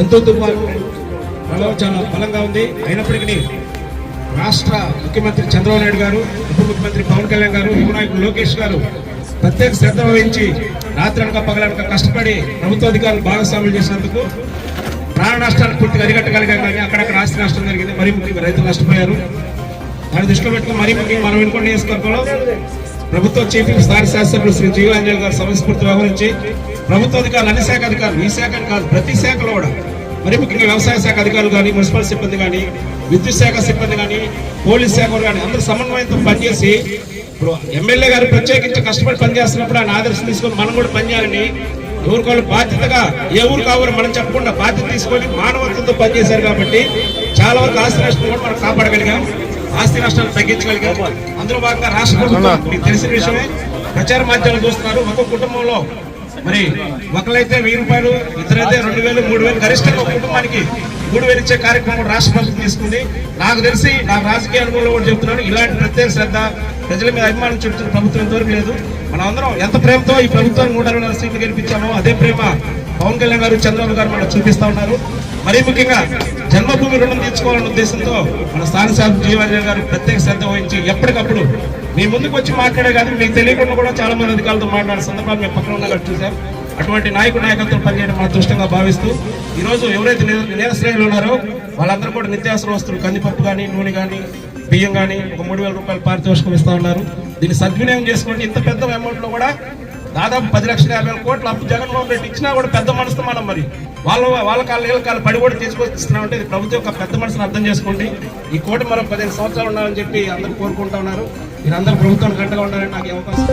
ఎంతో తుఫాను ప్రభావం చాలా బలంగా ఉంది. అయినప్పటికీ రాష్ట్ర ముఖ్యమంత్రి చంద్రబాబు నాయుడు గారు, ఉప ముఖ్యమంత్రి పవన్ కళ్యాణ్ గారు, యువ నాయకులు లోకేష్ గారు ప్రత్యేక శ్రద్ధ వహించి రాత్రనక పగలనక కష్టపడి ప్రభుత్వ అధికారులు భాగస్వాములు చేసినందుకు ప్రాణ నష్టాన్ని పూర్తిగా అరికట్టగలిగాం. కానీ అక్కడక్కడ ఆస్తి నష్టం జరిగింది, మరీ ముఖ్యంగా రైతులు నష్టపోయారు. దాన్ని దృష్టిలో పెట్టుకుని మరీ ముఖ్యంగా మనం వినుకొండ నియోజకవర్గంలో ప్రభుత్వ చీఫ్ స్థానిక శాసనసభ్యులు శ్రీ జీవాంజలి గారు సమయస్ఫూర్తి వ్యవహరించి ప్రభుత్వ అధికారులు అన్ని శాఖ అధికారులు, ఈ శాఖ కాదు ప్రతి శాఖలో కూడా మరి ముఖ్యంగా వ్యవసాయ శాఖ అధికారులు కానీ, మున్సిపల్ సిబ్బంది కానీ, విద్యుత్ శాఖ సిబ్బంది కానీ, పోలీస్ శాఖ కానీ అందరూ సమన్వయంతో పనిచేసి ఇప్పుడు ఎమ్మెల్యే గారు ప్రత్యేకించి కష్టపడి పనిచేస్తున్నప్పుడు ఆయన ఆదర్శం తీసుకొని మనం కూడా పనిచేయాలని ఎవరికోళ్ళు బాధ్యతగా ఏ ఊరు కావాలి మనం చెప్పకుండా బాధ్యత తీసుకొని మానవత్వంతో పనిచేశారు. కాబట్టి చాలా వరకు ఆస్తి నష్టం కూడా మనం కాపాడగలిగాం, ఆస్తి నష్టాలు తగ్గించగలిగాం. అందులో భాగంగా రాష్ట్ర ప్రభుత్వం మీకు తెలిసిన విషయమే, ప్రచార మాధ్యమాలు చూస్తున్నారు. ఒక కుటుంబంలో మరి ఒకరైతే 1000 రూపాయలు, ఇద్దరైతే 2000, 3000, గరిష్టంగా ఒక కుటుంబానికి 3000 ఇచ్చే కార్యక్రమం రాష్ట్ర ప్రభుత్వం తీసుకుంది. నాకు తెలిసి నా రాజకీయ అనుభవంలో కూడా చెబుతున్నాను, ఇలాంటి ప్రత్యేక శ్రద్ధ ప్రజల మీద అభిమానం చూపుతున్న ప్రభుత్వం ఇంతవరకు లేదు. మనం అందరం ఎంత ప్రేమతో ఈ ప్రభుత్వాన్ని 160 సీట్లు గెలిపించామో అదే ప్రేమ పవన్ కళ్యాణ్ గారు, చంద్రబాబు గారు మనం చూపిస్తా ఉన్నారు. మరీ ముఖ్యంగా జన్మభూమి రుణం తీర్చుకోవాలనే ఉద్దేశంతో మన స్థానిక శాసన జీవాంజలి గారు ప్రత్యేక శ్రద్ధ వహించి ఎప్పటికప్పుడు మీ ముందుకు వచ్చి మాట్లాడే కాదు, మీకు తెలియకుండా కూడా చాలా మంది అధికారులతో మాట్లాడే సందర్భాలు మేము పక్కన ఉన్నట్టు చూసాం. అటువంటి నాయకత్వం పనిచేయడం మన అదృష్టంగా భావిస్తూ ఈరోజు ఎవరైతే నిరాశ్రయాలు ఉన్నారో వాళ్ళందరూ కూడా నిత్యావసర వస్తువులు, కందిపప్పు కానీ, నూనె కానీ, బియ్యం కానీ ఒక 3000 రూపాయలు పారితోషికం ఇస్తా ఉన్నారు. దీన్ని సద్వినియోగం చేసుకోండి. ఇంత పెద్ద అమౌంట్ లో కూడా దాదాపు 10,50,000 కోట్ల అప్పు జగన్మోహన్ రెడ్డి ఇచ్చినా కూడా పెద్ద మనసుతో మనం మరి వాళ్ళ కాళ్ళు పడి కూడా తీసుకొస్తున్నామంటే ఇది ప్రభుత్వం యొక్క పెద్ద మనసును అర్థం చేసుకోండి. ఈ కోటి మరో 15 సంవత్సరాలు ఉండాలని చెప్పి అందరూ కోరుకుంటా ఉన్నారు. మీరందరూ ప్రభుత్వానికి గంటగా ఉండాలని నాకు అవకాశం.